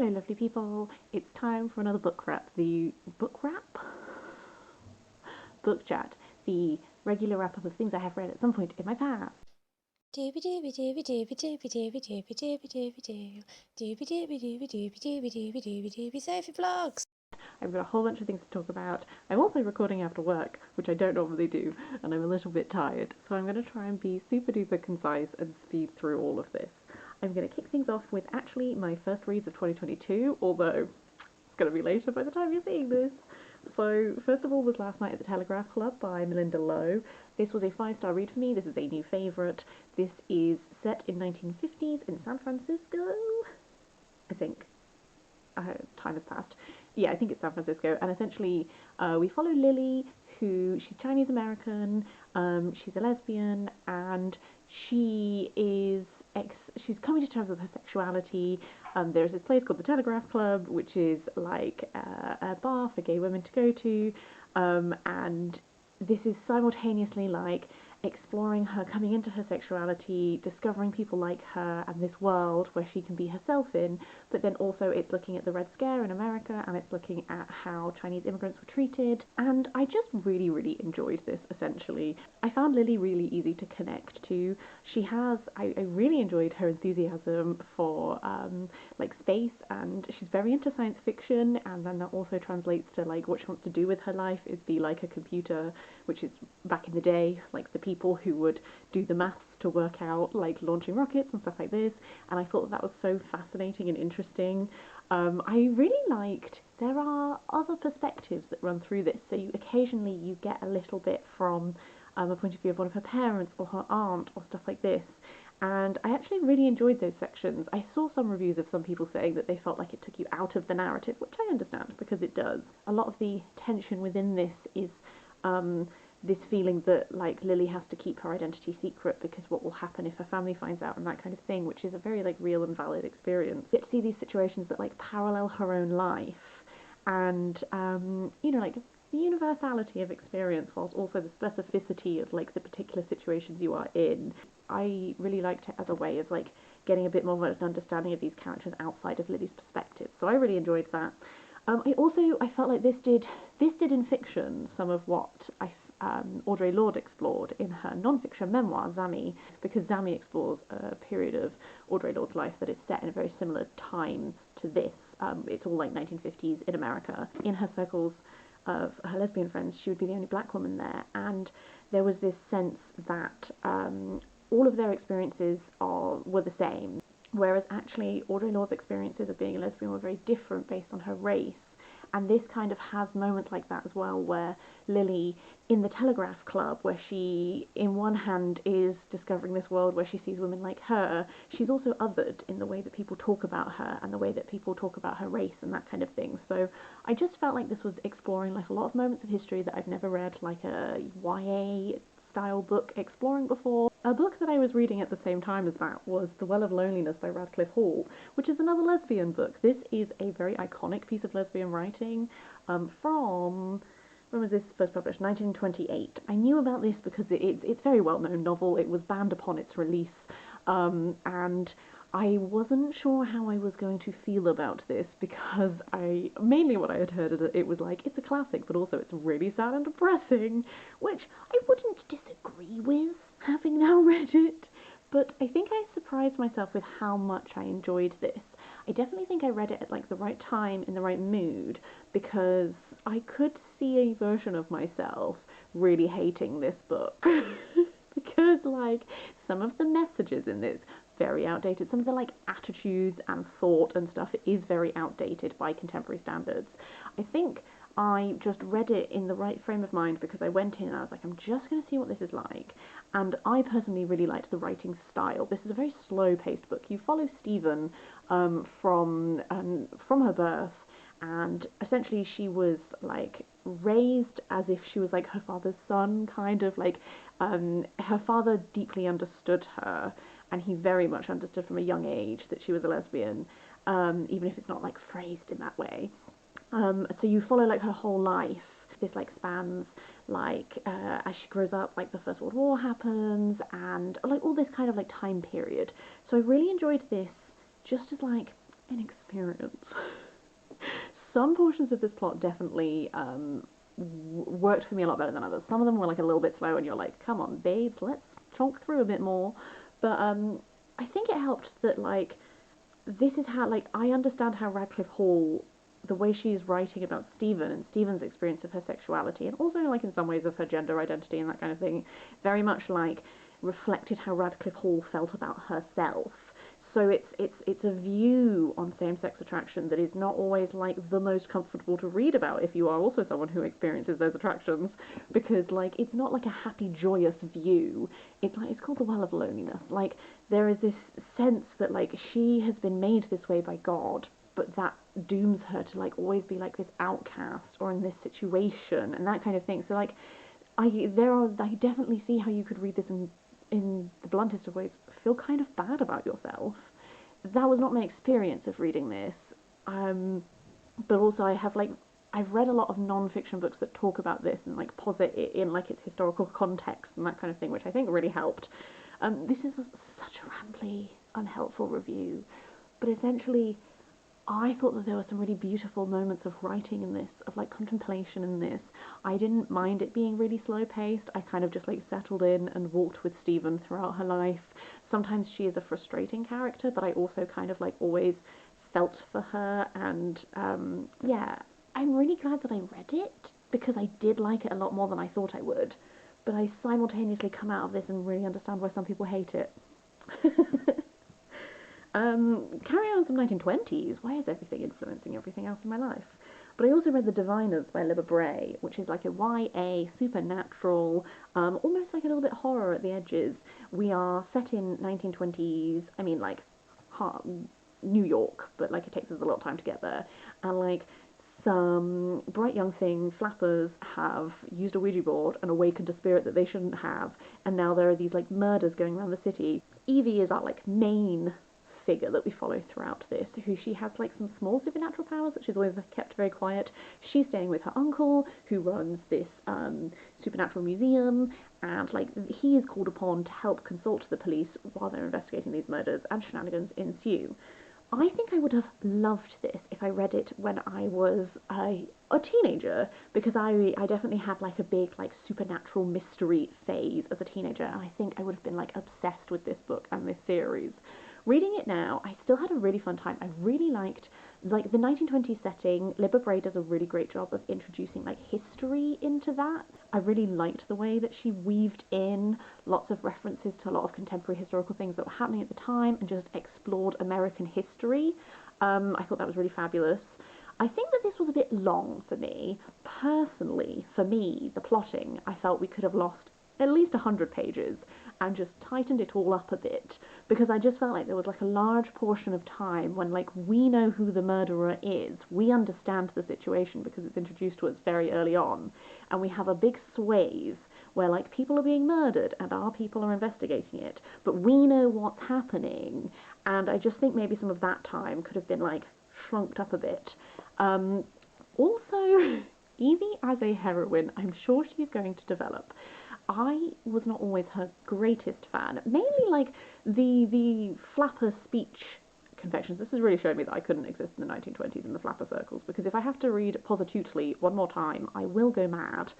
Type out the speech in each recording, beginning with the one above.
Hello lovely people, it's time for another book wrap. The book wrap? Book chat. The regular wrap up of things I have read at some point in my past. Sophie Vlogs. I've got a whole bunch of things to talk about. I'm also recording after work, which I don't normally do, and I'm a little bit tired, so I'm going to try and be super duper concise and speed through all of this. I'm going to kick things off with actually my first reads of 2022, although it's going to be later by the time you're seeing this. So, first of all was Last Night at the Telegraph Club by Malinda Lowe. This was a 5-star read for me. This is a new favourite. This is set in 1950s in San Francisco, I think. Time has passed. Yeah, I think it's San Francisco. And essentially, we follow Lily, who she's Chinese American. She's a lesbian, and she's coming to terms with her sexuality. There's this place called the Telegraph Club, which is like a bar for gay women to go to, and this is simultaneously like exploring her coming into her sexuality, discovering people like her and this world where she can be herself in, but then also it's looking at the Red Scare in America, and it's looking at how Chinese immigrants were treated, and I just really, really enjoyed this, essentially. I found Lily really easy to connect to. I really enjoyed her enthusiasm for like space, and she's very into science fiction, and then that also translates to like what she wants to do with her life is be like a computer, which is back in the day, like the people who would do the maths to work out like launching rockets and stuff like this, and I thought that was so fascinating and interesting. I really liked, there are other perspectives that run through this, so occasionally you get a little bit from a point of view of one of her parents or her aunt or stuff like this, and I actually really enjoyed those sections. I saw some reviews of some people saying that they felt like it took you out of the narrative, which I understand because it does. A lot of the tension within this is this feeling that like Lily has to keep her identity secret because what will happen if her family finds out and that kind of thing, which is a very like real and valid experience. You get to see these situations that like parallel her own life, and like the universality of experience whilst also the specificity of like the particular situations you are in. I really liked it as a way of like getting a bit more of an understanding of these characters outside of Lily's perspective. So I really enjoyed that. I felt like this did in fiction some of what Audre Lorde explored in her non-fiction memoir Zami, because Zami explores a period of Audre Lorde's life that is set in a very similar time to this. It's all like 1950s in America. In her circles of her lesbian friends, she would be the only black woman there, and there was this sense that all of their experiences were the same, whereas actually Audre Lorde's experiences of being a lesbian were very different based on her race. And this kind of has moments like that as well, where Lily, in the Telegraph Club, where she, in one hand, is discovering this world where she sees women like her, she's also othered in the way that people talk about her and the way that people talk about her race and that kind of thing. So I just felt like this was exploring like a lot of moments of history that I've never read like a YA style book exploring before. A book that I was reading at the same time as that was The Well of Loneliness by Radcliffe Hall, which is another lesbian book. This is a very iconic piece of lesbian writing from, when was this first published? 1928. I knew about this because it's a very well-known novel. It was banned upon its release, and I wasn't sure how I was going to feel about this because mainly what I had heard is that it was like, it's a classic, but also it's really sad and depressing, which I wouldn't disagree with, having now read it, but I think I surprised myself with how much I enjoyed this. I definitely think I read it at like the right time, in the right mood, because I could see a version of myself really hating this book. Because like some of the messages in this very outdated. Some of the like attitudes and thought and stuff is very outdated by contemporary standards. I think I just read it in the right frame of mind because I went in and I was like, I'm just going to see what this is like. And I personally really liked the writing style. This is a very slow-paced book. You follow Stephen from her birth, and essentially she was like raised as if she was like her father's son, kind of like her father deeply understood her, and he very much understood from a young age that she was a lesbian, even if it's not like phrased in that way. So you follow like her whole life. This like spans like as she grows up, like the First World War happens, and like all this kind of like time period. So I really enjoyed this, just as like inexperience. Some portions of this plot definitely worked for me a lot better than others. Some of them were like a little bit slow, and you're like, come on, babes, let's chonk through a bit more. But I think it helped that, like, this is how, like, I understand how Radcliffe Hall, the way she is writing about Stephen and Stephen's experience of her sexuality, and also, like, in some ways of her gender identity and that kind of thing, very much, like, reflected how Radcliffe Hall felt about herself. So it's a view on same-sex attraction that is not always, like, the most comfortable to read about if you are also someone who experiences those attractions, because, like, it's not like a happy, joyous view. It's like, it's called the Well of Loneliness. Like, there is this sense that, like, she has been made this way by God, but that dooms her to, like, always be like this outcast or in this situation and that kind of thing. So, like, I definitely see how you could read this in the bluntest of ways, feel kind of bad about yourself. That was not my experience of reading this, but also I've read a lot of non-fiction books that talk about this and, like, posit it in, like, its historical context and that kind of thing, which I think really helped. This is such a rambly, unhelpful review, but essentially I thought that there were some really beautiful moments of writing in this, of, like, contemplation in this. I didn't mind it being really slow-paced. I kind of just, like, settled in and walked with Stephen throughout her life. Sometimes she is a frustrating character, but I also kind of, like, always felt for her, and, yeah, I'm really glad that I read it, because I did like it a lot more than I thought I would, but I simultaneously come out of this and really understand why some people hate it. Carry on some 1920s. Why is everything influencing everything else in my life? But I also read The Diviners by Libba Bray, which is like a YA, supernatural, almost like a little bit horror at the edges. We are set in 1920s, I mean, like, New York, but, like, it takes us a lot of time to get there. And, like, some bright young thing, flappers, have used a Ouija board and awakened a spirit that they shouldn't have, and now there are these, like, murders going around the city. Evie is our, like, main figure that we follow throughout this, who she has, like, some small supernatural powers that she's always kept very quiet. She's staying with her uncle, who runs this supernatural museum, and, like, he is called upon to help consult the police while they're investigating these murders, and shenanigans ensue. I think I would have loved this if I read it when I was a teenager, because I definitely had, like, a big, like, supernatural mystery phase as a teenager, and I think I would have been, like, obsessed with this book and this series. Reading it now, I still had a really fun time. I really liked, like, the 1920s setting. Libba Bray does a really great job of introducing, like, history into that. I really liked the way that she weaved in lots of references to a lot of contemporary historical things that were happening at the time and just explored American history. I thought that was really fabulous. I think that this was a bit long for me. Personally, for me, the plotting, I felt we could have lost at least 100 pages and just tightened it all up a bit, because I just felt like there was, like, a large portion of time when, like, we know who the murderer is, we understand the situation because it's introduced to us very early on, and we have a big swathe where, like, people are being murdered and our people are investigating it, but we know what's happening, and I just think maybe some of that time could have been, like, shrunked up a bit. Also, Evie as a heroine, I'm sure she's going to develop. I was not always her greatest fan. Mainly, like, the flapper speech confections. This has really showed me that I couldn't exist in the 1920s in the flapper circles, because if I have to read Positutely one more time, I will go mad.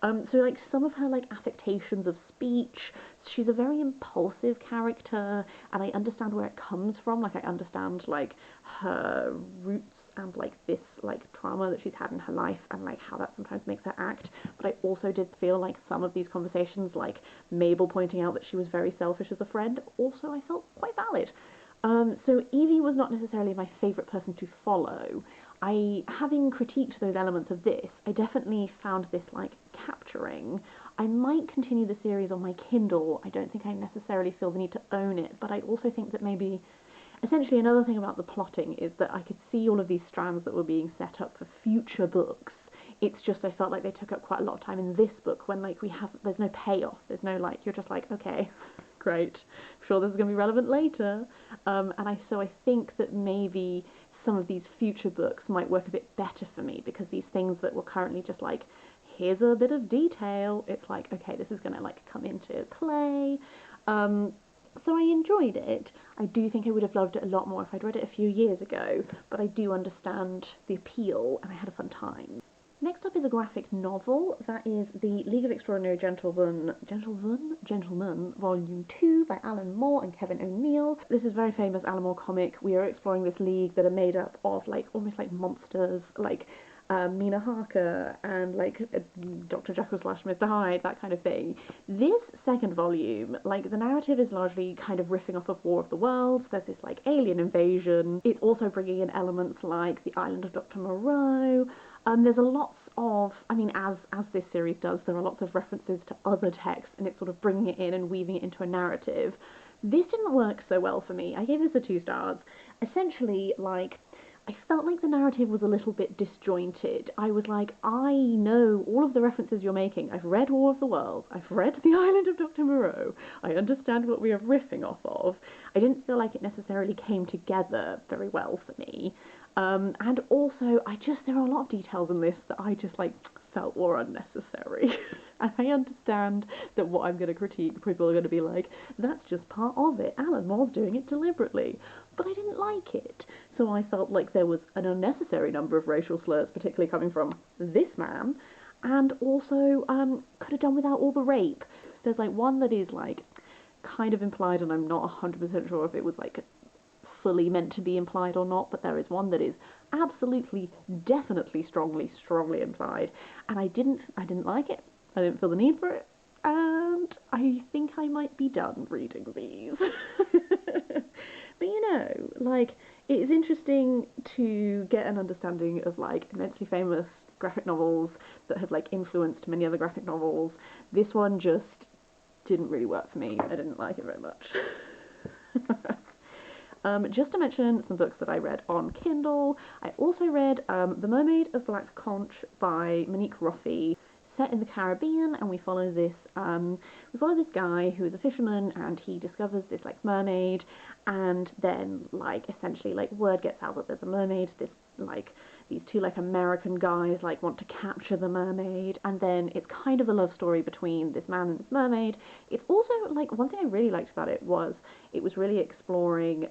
So, like, some of her, like, affectations of speech, she's a very impulsive character, and I understand where it comes from. Like, I understand, like, her roots and, like, this, like, trauma that she's had in her life and, like, how that sometimes makes her act. But I also did feel like some of these conversations, like Mabel pointing out that she was very selfish as a friend, also I felt quite valid. So Evie was not necessarily my favourite person to follow. Having critiqued those elements of this, I definitely found this, like, capturing. I might continue the series on my Kindle. I don't think I necessarily feel the need to own it, but I also think that maybe, essentially, another thing about the plotting is that I could see all of these strands that were being set up for future books. It's just I felt like they took up quite a lot of time in this book when, like, there's no payoff. There's no, like, you're just like, okay, great, I'm sure this is going to be relevant later. So I think that maybe some of these future books might work a bit better for me, because these things that were currently just like, here's a bit of detail, it's like, okay, this is going to, like, come into play. So I enjoyed it. I do think I would have loved it a lot more if I'd read it a few years ago, but I do understand the appeal, and I had a fun time. Next up is a graphic novel. That is The League of Extraordinary Gentlemen, Volume 2 by Alan Moore and Kevin O'Neill. This is a very famous Alan Moore comic. We are exploring this league that are made up of like almost like monsters, like Mina Harker and like Dr. Jekyll / Mr. Hyde, that kind of thing. This second volume, like the narrative is largely kind of riffing off of War of the Worlds. There's this like alien invasion. It's also bringing in elements like the island of Dr. Moreau. There's a lots of, I mean, as this series does, there are lots of references to other texts, and it's sort of bringing it in and weaving it into a narrative. This didn't work so well for me. I gave this a 2 stars. Essentially, like, I felt like the narrative was a little bit disjointed. I was like, I know all of the references you're making. I've read War of the Worlds. I've read The Island of Dr. Moreau. I understand what we are riffing off of. I didn't feel like it necessarily came together very well for me. And also, there are a lot of details in this that I just, like, felt were unnecessary. And I understand that what I'm going to critique, people are going to be like, that's just part of it. Alan Moore's doing it deliberately. But I didn't like it. So I felt like there was an unnecessary number of racial slurs, particularly coming from this man. And also, could have done without all the rape. There's, like, one that is, like, kind of implied, and I'm not 100% sure if it was, like, fully meant to be implied or not, but there is one that is absolutely, definitely, strongly implied, and I didn't like it. I didn't feel the need for it, and I think I might be done reading these. But you know, like, it is interesting to get an understanding of like immensely famous graphic novels that have like influenced many other graphic novels. This one just didn't really work for me. I didn't like it very much. Just to mention some books that I read on Kindle, I also read The Mermaid of Black Conch by Monique Roffey, set in the Caribbean, and we follow this guy who is a fisherman, and he discovers this like mermaid, and then like essentially like word gets out that there's a mermaid. These two like American guys like want to capture the mermaid, and then it's kind of a love story between this man and this mermaid. It's also like one thing I really liked about it was really exploring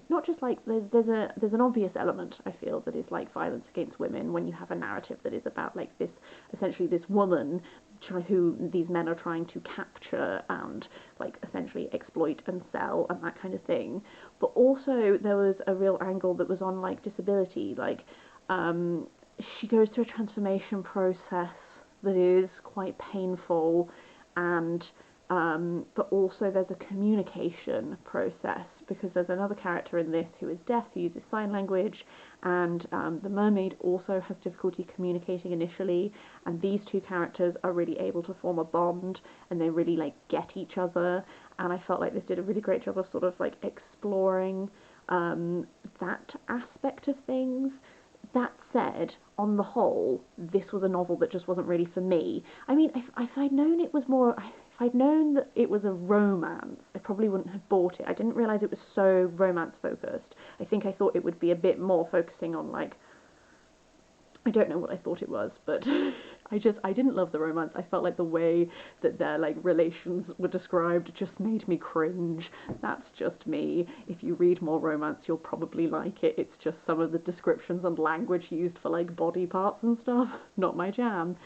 not just like there's an obvious element I feel that is like violence against women when you have a narrative that is about like this essentially this woman who these men are trying to capture and like essentially exploit and sell and that kind of thing. But also there was a real angle that was on like disability, like she goes through a transformation process that is quite painful, and but also there's a communication process because there's another character in this who is deaf, who uses sign language, and the mermaid also has difficulty communicating initially, and these two characters are really able to form a bond, and they really like get each other, and I felt like this did a really great job of sort of like exploring that aspect of things. That said, on the whole, this was a novel that just wasn't really for me. I mean, if I'd known it was more, if I'd known that it was a romance, I probably wouldn't have bought it. I didn't realise it was so romance focused. I think I thought it would be a bit more focusing on like, I don't know what I thought it was, but I didn't love the romance. I felt like the way that their like relations were described just made me cringe. That's just me. If you read more romance, you'll probably like it. It's just some of the descriptions and language used for like body parts and stuff, not my jam.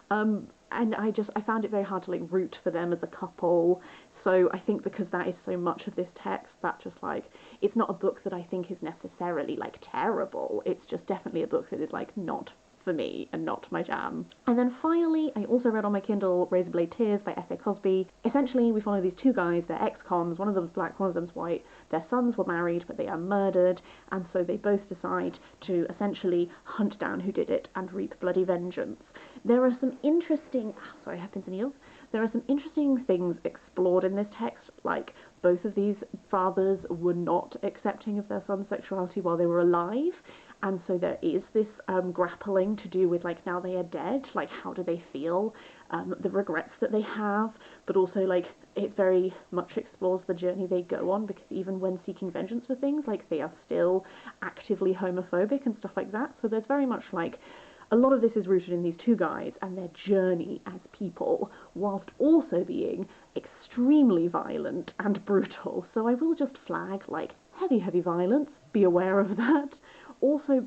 And I found it very hard to like root for them as a couple. So I think because that is so much of this text, that just like, it's not a book that I think is necessarily like terrible. It's just definitely a book that is like not for me and not my jam. And then finally, I also read on my Kindle Razorblade Tears by S.A. Cosby. Essentially, we follow these two guys, they're ex-cons, one of them's black, one of them's white. Their sons were married, but they are murdered, and so they both decide to essentially hunt down who did it and wreak bloody vengeance. There are some interesting, sorry, I have pins and needles. There are some interesting things explored in this text, like both of these fathers were not accepting of their son's sexuality while they were alive, and so there is this grappling to do with like now they are dead, like how do they feel, the regrets that they have, but also like it very much explores the journey they go on, because even when seeking vengeance for things, like they are still actively homophobic and stuff like that, so there's very much like a lot of this is rooted in these two guys and their journey as people, whilst also being extremely violent and brutal. So I will just flag, like, heavy, heavy violence. Be aware of that. Also,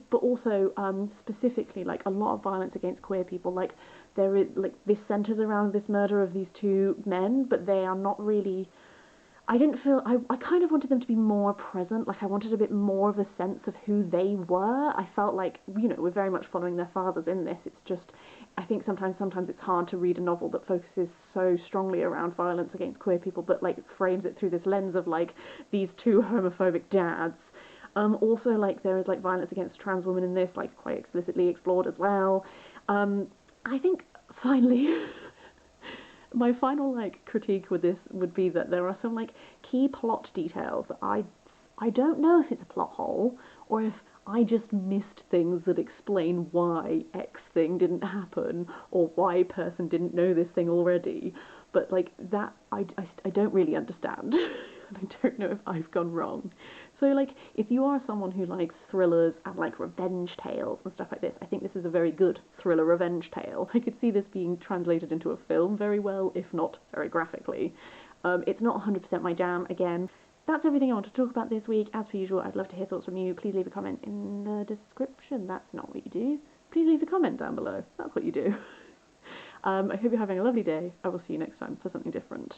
specifically, like, a lot of violence against queer people. Like, there is, like, this centres around this murder of these two men, but they are not really... I didn't feel... I kind of wanted them to be more present. Like, I wanted a bit more of a sense of who they were. I felt like, you know, we're very much following their fathers in this. It's just... I think sometimes it's hard to read a novel that focuses so strongly around violence against queer people, but, like, frames it through this lens of, like, these two homophobic dads. Also, like, there is, like, violence against trans women in this, like, quite explicitly explored as well. I think, finally... my final, like, critique with this would be that there are some, like, key plot details that I don't know if it's a plot hole or if I just missed things that explain why X thing didn't happen or why person didn't know this thing already. But, like, that I don't really understand. I don't know if I've gone wrong. So, like, if you are someone who likes thrillers and, like, revenge tales and stuff like this, I think this is a very good thriller revenge tale. I could see this being translated into a film very well, if not very graphically. It's not 100% my jam, again. That's everything I want to talk about this week. As per usual, I'd love to hear thoughts from you. Please leave a comment in the description. That's not what you do. Please leave a comment down below. That's what you do. I hope you're having a lovely day. I will see you next time for something different.